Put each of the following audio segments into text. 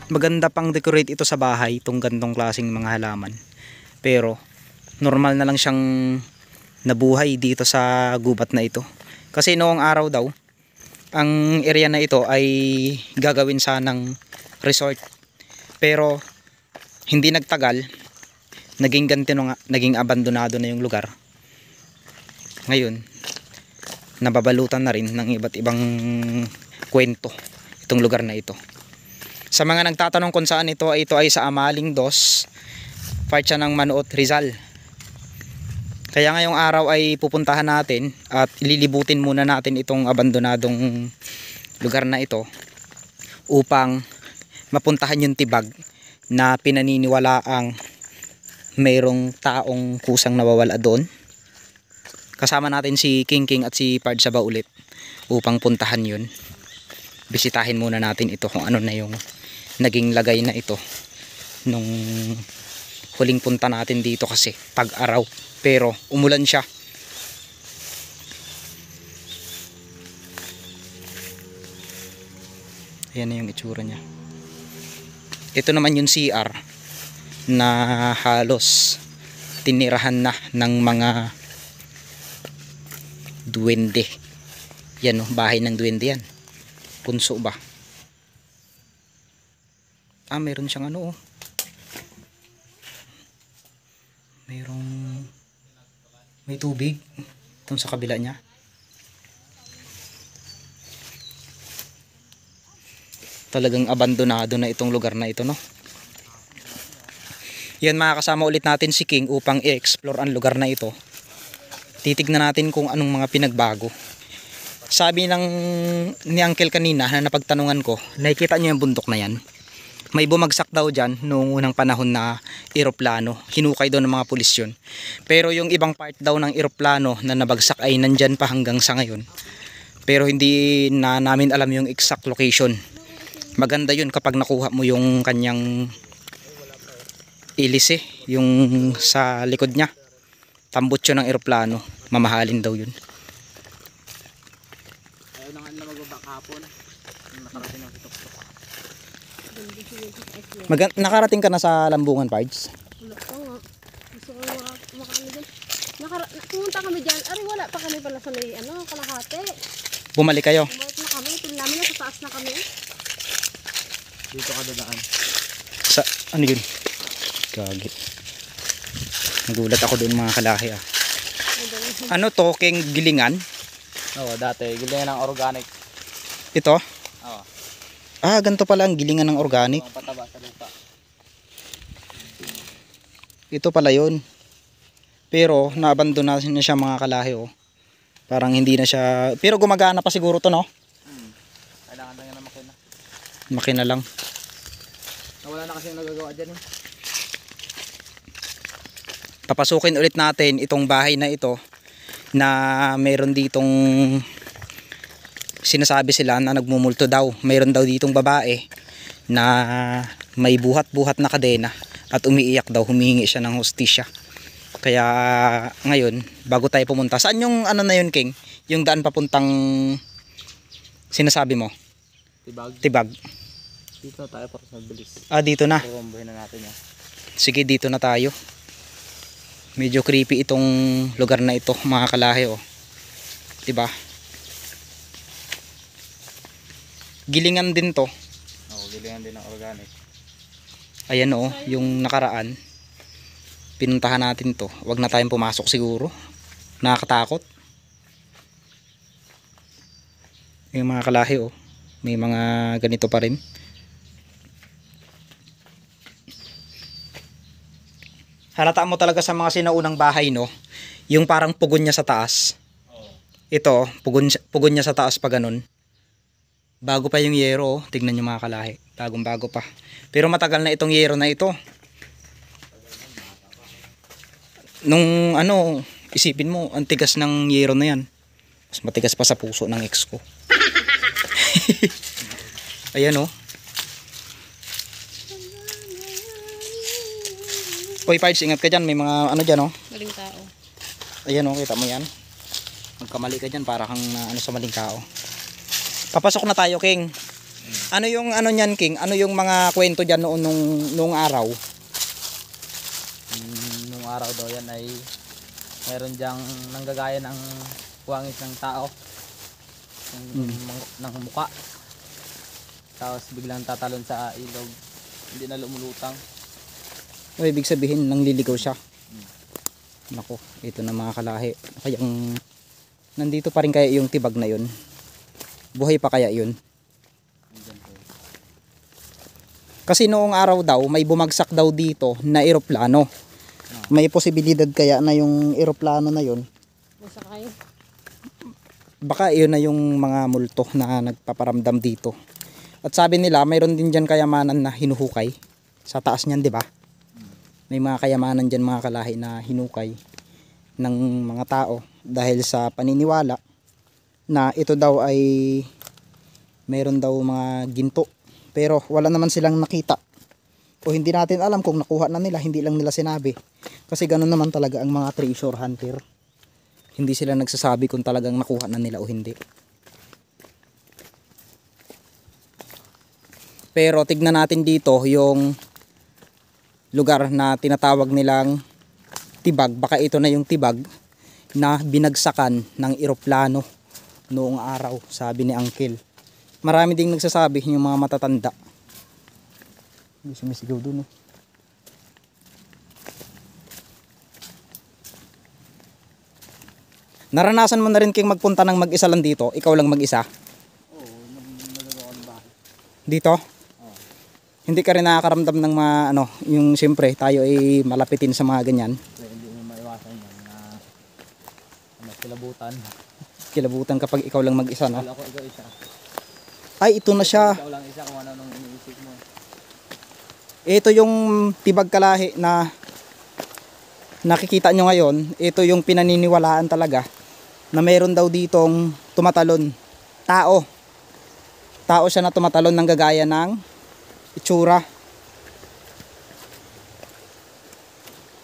Maganda pang decorate ito sa bahay, itong gantong klaseng mga halaman. Pero normal na lang siyang nabuhay dito sa gubat na ito. Kasi noong araw daw, ang area na ito ay gagawin sanang resort. Pero hindi nagtagal, naging abandonado na yung lugar. Ngayon, nababalutan na rin ng iba't ibang kwento itong lugar na ito. Sa mga nagtatanong kung saan ito ay sa Amaling Dos, part siya ng Manoot, Rizal. Kaya ngayong araw ay pupuntahan natin at ililibutin muna natin itong abandonadong lugar na ito upang mapuntahan yung tibag na pinaniniwalaang mayroong taong kusang nawawala doon. Kasama natin si King King at si Pard Saba ulit upang puntahan yun. Bisitahin muna natin ito kung ano na yung naging lagay na ito nung huling punta natin dito kasi pag-araw, pero umulan siya. Ayan na yung itsura niya. Ito naman yung CR na halos tinirahan na ng mga duwende. Yan o, bahay ng duwende yan. Punso ba? Meron siyang ano oh. May tubig itong sa kabila niya. Talagang abandonado na itong lugar na ito, no? Yan, makakasama ulit natin si King upang i-explore ang lugar na ito. Titignan natin kung anong mga pinagbago. Sabi ni Uncle kanina na napagtanungan ko, nakikita niyo yung bundok na yan? May bumagsak daw dyan noong unang panahon na eroplano. Hinukay daw ng mga pulis yun. Pero yung ibang part daw ng eroplano na nabagsak ay nandyan pa hanggang sa ngayon. Pero hindi na namin alam yung exact location. Maganda yun kapag nakuha mo yung kanyang ilis yung sa likod niya. Tambutso ng eroplano. Mamahalin daw yun. Ayaw na nga na magbabak hapon. Nakarating ang tutok-tok. Nakarating ka na sa Lambungan, Pards? Wala pa nga. Gusto ko makakano dyan. Pumunta kami dyan. Ari, wala pa kami pala sa may kalahati. Bumalik kayo? Bumalik na kami. Ito namin nasa taas na kami. Dito ka dadaan. Sa, ano yun? Gagi. Nagulat ako doon mga kalahi ah. Ano to? King gilingan? Oo, dati. Gilingan ng organic. Ito? Oo. Ganito pala ang gilingan ng organic. Ang pataba sa lupa. Ito pala yun. Pero naabandona na siya mga kalahi oh. Parang hindi na siya. Pero gumagana pa siguro to, no? Kailangan na yan na makina. Makina lang. Wala na kasi nagagawa dyan eh. Papasukin ulit natin itong bahay na ito na meron ditong sinasabi sila na nagmumulto daw. Meron daw ditong babae na may buhat-buhat na kadena at umiiyak daw, humihingi siya ng hostisya. Kaya ngayon, bago tayo pumunta, saan yung ano na yun, King? Yung daan papuntang sinasabi mo? Tibag. Tibag. Dito na tayo para sa mabilis. Ah, dito na. Bumbuhin na natin yan. Sige, dito na tayo. Medyo creepy itong lugar na ito, mga kalahi, oh. 'Di ba? Gilingan din 'to. Oo, gilingan din ng organic. Ayan, oh, yung nakaraan. Pinuntahan natin 'to. Wag na tayong pumasok siguro. Nakakatakot. Yung mga kalahi, oh. May mga ganito pa rin. Halata mo talaga sa mga sinaunang bahay, no? Yung parang pugon niya sa taas. Ito, pugon niya sa taas pa ganun. Bago pa yung yero, oh. Tignan nyo mga kalahi. Bagong bago pa. Pero matagal na itong yero na ito. Nung ano, isipin mo, ang tigas ng yero na yan. Mas matigas pa sa puso ng ex ko. Ayan, oh. Uy, Pards, ingat ka dyan. May mga ano dyan, oh. Maling tao. Ayan, oh, kita mo yan. Magkamali ka dyan para kang ano sa maling tao. Papasok na tayo, King. Ano yung ano niyan, King? Ano yung mga kwento dyan noon nung araw? Nung araw daw yan ay meron diyang nanggagaya ng kuwangis ng tao. Ng muka. Tapos biglang tatalon sa ilog. Hindi na lumulutang. O, ibig sabihin, nangliligaw siya. Nako, ito na mga kalahi. Kayang nandito pa rin kaya yung tibag na yun? Buhay pa kaya yun? Kasi noong araw daw, may bumagsak daw dito na eroplano. May posibilidad kaya na yung eroplano na yun. Masakay. Baka yun na yung mga multo na nagpaparamdam dito. At sabi nila, mayroon din dyan kayamanan na hinuhukay. Sa taas niyan, di ba? May mga kayamanan dyan mga kalahi na hinukay ng mga tao dahil sa paniniwala na ito daw ay mayroon daw mga ginto, pero wala naman silang nakita o hindi natin alam kung nakuha na nila, hindi lang nila sinabi kasi ganun naman talaga ang mga treasure hunter, hindi sila nagsasabi kung talagang nakuha na nila o hindi. Pero tignan natin dito yung lugar na tinatawag nilang tibag. Baka ito na yung tibag na binagsakan ng eroplano noong araw, sabi ni Uncle. Marami ding nagsasabi, yung mga matatanda. Hindi sumisigaw dun, oh. Naranasan mo na rin King magpunta ng mag-isa lang dito? Ikaw lang mag-isa? Oo, nagagawa ng bahay. Dito? Hindi ka rin nakakaramdam ng mga ano, yung siyempre tayo ay malapitin sa mga ganyan. Kaya hindi mo maiwasan yan na kilabutan. Kilabutan kapag ikaw lang mag-isa, no? Wala ko ikaw isa. Ay, ito na siya. Ikaw lang isa kung ano nung iniisip mo. Ito yung tibag kalahi na nakikita nyo ngayon. Ito yung pinaniniwalaan talaga na mayroon daw ditong tumatalon. Tao. Tao siya na tumatalon ng gagaya ng itsura.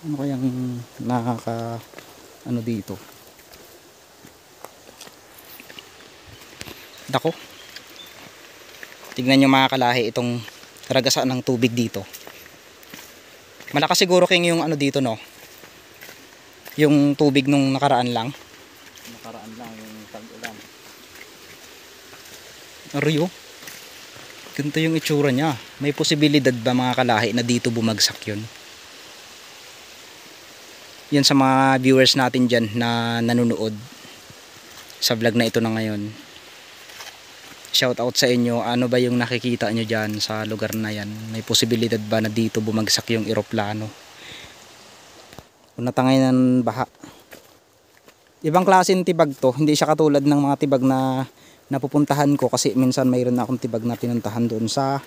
Ano kayang nakaka ano dito? Dako. Tignan nyo mga kalahi itong ragasan ng tubig dito. Malakas siguro King yung ano dito, no? Yung tubig nung nakaraan lang. Nakaraan lang yung tag-ulan. Rio. Ganito yung itsura niya. May posibilidad ba mga kalahi na dito bumagsak yun? Yan sa mga viewers natin dyan na nanonood sa vlog na ito na ngayon. Shout out sa inyo. Ano ba yung nakikita nyo dyan sa lugar na yan? May posibilidad ba na dito bumagsak yung eroplano? Kung natangay ng baha. Ibang klaseng tibag to. Hindi siya katulad ng mga tibag na napupuntahan ko kasi minsan mayroon na akong tibag na pinuntahan doon sa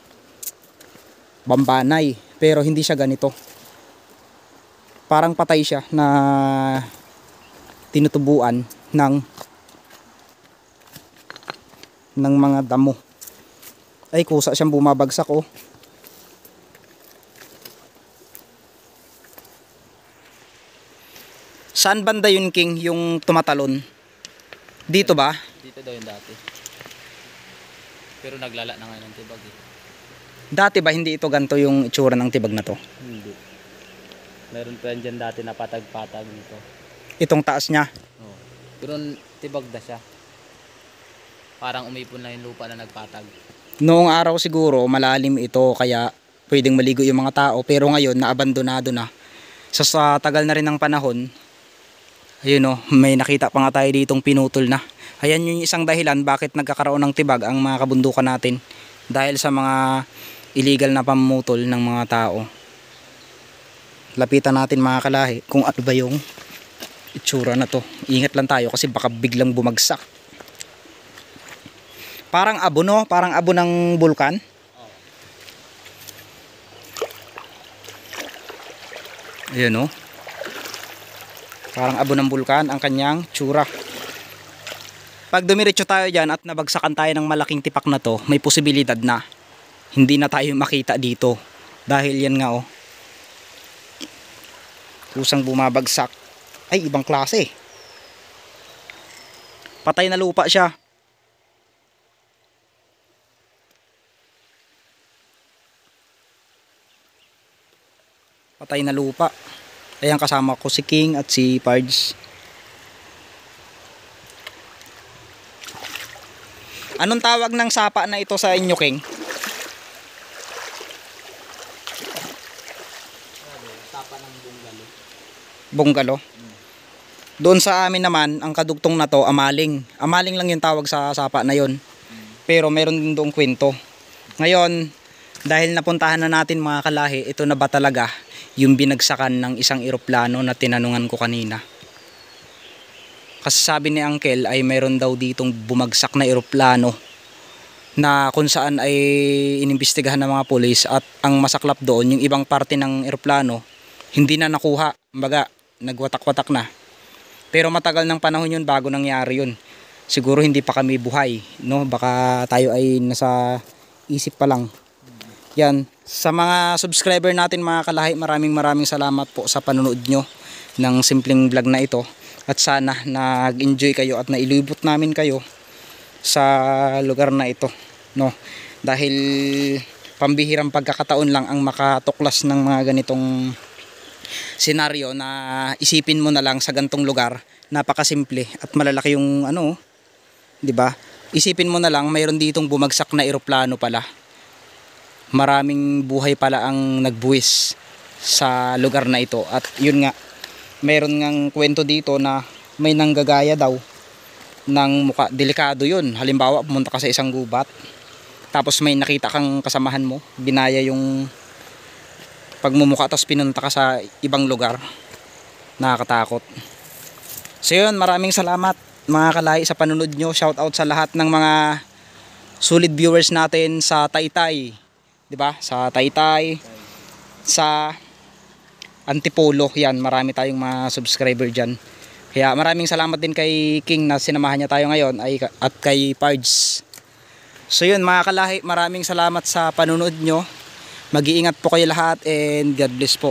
Bambanay, pero hindi siya ganito. Parang patay siya na tinutubuan ng mga damo. Ay, kusa siyang bumabagsak, oh. Saan banda yun King yung tumatalon? Dito ba? Dito daw yung dati. Pero naglala na ngayon ng tibag eh. Dati ba hindi ito ganito yung itsura ng tibag na to? Hindi. Meron pa yan dyan dati na patag-patag nito. Itong taas niya. Oh. Pero tibag na siya. Parang umipon lang yung lupa na nagpatag. Noong araw siguro malalim ito kaya pwedeng maligo yung mga tao, pero ngayon naabandonado na. Sa tagal na rin ng panahon, ayun o, may nakita pa nga tayo ditong pinutol na. Ayan yung isang dahilan bakit nagkakaroon ng tibag ang mga kabundukan natin. Dahil sa mga illegal na pamumutol ng mga tao. Lapitan natin mga kalahi kung ano ba yung itsura na to. Ingat lang tayo kasi baka biglang bumagsak. Parang abo no? Parang abo ng bulkan. Ayan o. Parang abo ng bulkan ang kanyang tsura. Pag dumiretso tayo dyan at nabagsakan tayo ng malaking tipak na to, may posibilidad na hindi na tayo makita dito. Dahil yan nga o. Kusang bumabagsak. Ay, ibang klase. Patay na lupa siya. Patay na lupa. Ayan, kasama ko si King at si Pards. Anong tawag ng sapa na ito sa inyo, King? Sapa ng bunggalo. Bunggalo. Doon sa amin naman, ang kadugtong na to, amaling. Amaling lang yung tawag sa sapa na yon. Pero meron din doong kwento. Ngayon, dahil napuntahan na natin mga kalahi, ito na ba talaga yung binagsakan ng isang eroplano na tinanungan ko kanina? Kasi sabi ni Uncle ay mayroon daw ditong bumagsak na eroplano na kung saan ay inimbestigahan ng mga pulis, at ang masaklap doon, yung ibang parte ng eroplano hindi na nakuha. Kumbaga, nagwatak-watak na. Pero matagal ng panahon yun bago nangyari yun. Siguro hindi pa kami buhay, no? Baka tayo ay nasa isip pa lang. Yan, sa mga subscriber natin mga kalahi, maraming salamat po sa panonood nyo ng simpleng vlog na ito. At sana nag-enjoy kayo at nailibot namin kayo sa lugar na ito, no? Dahil pambihirang pagkakataon lang ang makatuklas ng mga ganitong senaryo na isipin mo na lang sa gantong lugar, napakasimple at malalaki yung ano, 'di ba? Isipin mo na lang mayroon ditong bumagsak na eroplano pala. Maraming buhay pala ang nagbuwis sa lugar na ito, at yun nga, mayroon ngang kwento dito na may nanggagaya daw ng muka. Delikado yun. Halimbawa, pumunta ka sa isang gubat, tapos may nakita kang kasamahan mo, binaya yung pagmumuka, tapos pinunta ka sa ibang lugar. Nakakatakot. So yun, maraming salamat mga kalahi sa panunod nyo. Shout out sa lahat ng mga solid viewers natin sa Taytay, 'di ba? Sa Taytay, sa Antipolo, yan, marami tayong mga subscriber dyan. Kaya maraming salamat din kay King na sinamahan niya tayo ngayon, at kay Pards. So yun mga kalahi, maraming salamat sa panunod nyo. Mag-iingat po kayo lahat and God bless po.